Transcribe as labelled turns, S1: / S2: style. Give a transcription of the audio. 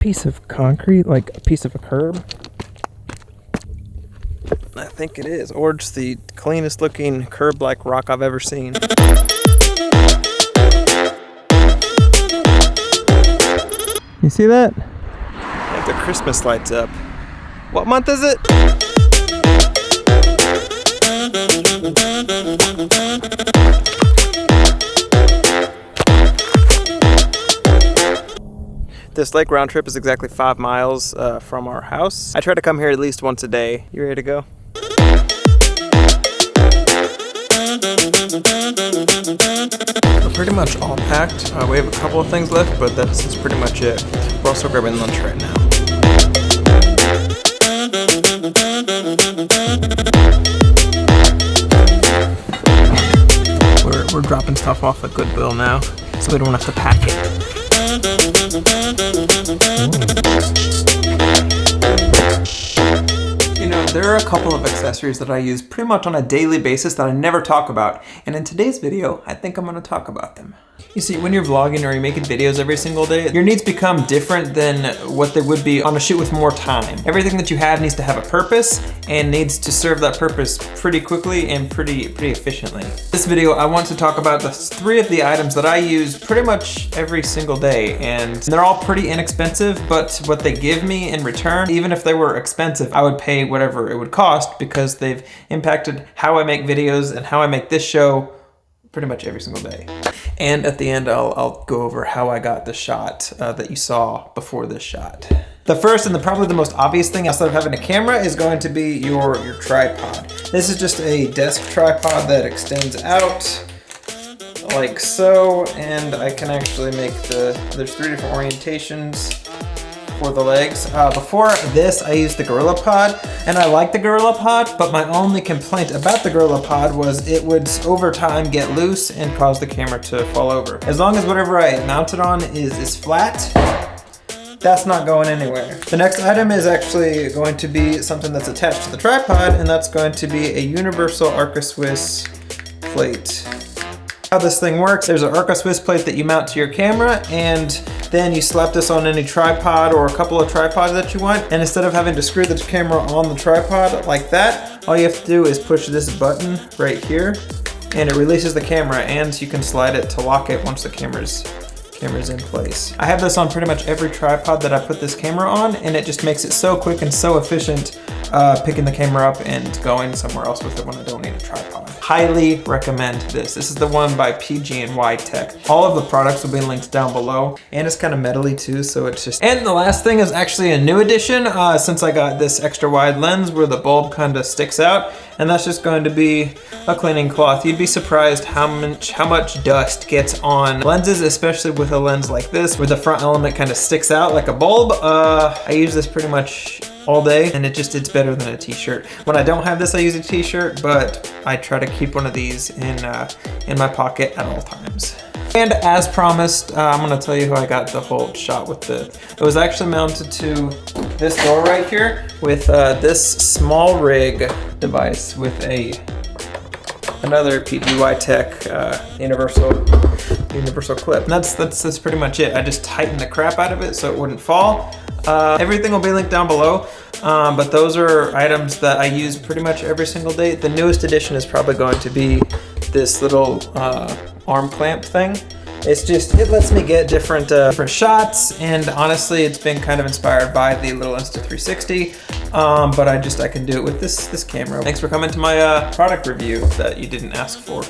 S1: piece of concrete, like a piece of a curb? I think it is, or it's the cleanest looking curb-like rock I've ever seen. You see that? I think the Christmas lights up. What month is it? This lake round trip is exactly 5 miles from our house. I try to come here at least once a day. You ready to go? We're pretty much all packed. We have a couple of things left, but that's pretty much it. We're also grabbing lunch right now. We're dropping stuff off at Goodwill now, so we don't have to pack it. You know, there are a couple of accessories that I use pretty much on a daily basis that I never talk about, and in today's video, I think I'm going to talk about them. You see, when you're vlogging or you're making videos every single day, your needs become different than what they would be on a shoot with more time. Everything that you have needs to have a purpose and needs to serve that purpose pretty quickly and pretty efficiently. This video, I want to talk about the 3 of the items that I use pretty much every single day, and they're all pretty inexpensive, but what they give me in return, even if they were expensive, I would pay whatever it would cost because they've impacted how I make videos and how I make this show pretty much every single day. And at the end, I'll go over how I got the shot that you saw before this shot. The first and probably the most obvious thing outside of having a camera is going to be your tripod. This is just a desk tripod that extends out like so, and I can actually make there's 3 different orientations for the legs. Before this, I used the GorillaPod, and I like the GorillaPod, but my only complaint about the GorillaPod was it would over time get loose and cause the camera to fall over. As long as whatever I mount it on is flat, that's not going anywhere. The next item is actually going to be something that's attached to the tripod, and that's going to be a universal Arca Swiss plate. How this thing works, there's an Arca Swiss plate that you mount to your camera, and then you slap this on any tripod or a couple of tripods that you want, and instead of having to screw the camera on the tripod like that, all you have to do is push this button right here, and it releases the camera, and you can slide it to lock it once the camera's in place. I have this on pretty much every tripod that I put this camera on, and it just makes it so quick and so efficient picking the camera up and going somewhere else with it when I don't need a tripod. Highly recommend this. This is the one by PG&Y Tech. All of the products will be linked down below, and it's kind of metally too, so it's just... And the last thing is actually a new addition since I got this extra wide lens where the bulb kind of sticks out, and that's just going to be a cleaning cloth. You'd be surprised how much dust gets on lenses, especially with a lens like this where the front element kind of sticks out like a bulb. I use this pretty much all day, and it's better than a t-shirt. When I don't have this, I use a t-shirt, but I try to keep one of these in my pocket at all times. And as promised, I'm gonna tell you how I got the whole shot with it was actually mounted to this door right here with this small rig device with another PG&Y Tech universal clip. And that's pretty much it. I just tightened the crap out of it so it wouldn't fall. Everything will be linked down below, but those are items that I use pretty much every single day. The newest addition is probably going to be this little arm clamp thing. It lets me get different shots, and honestly, it's been kind of inspired by the little Insta360, but I can do it with this camera. Thanks for coming to my product review that you didn't ask for.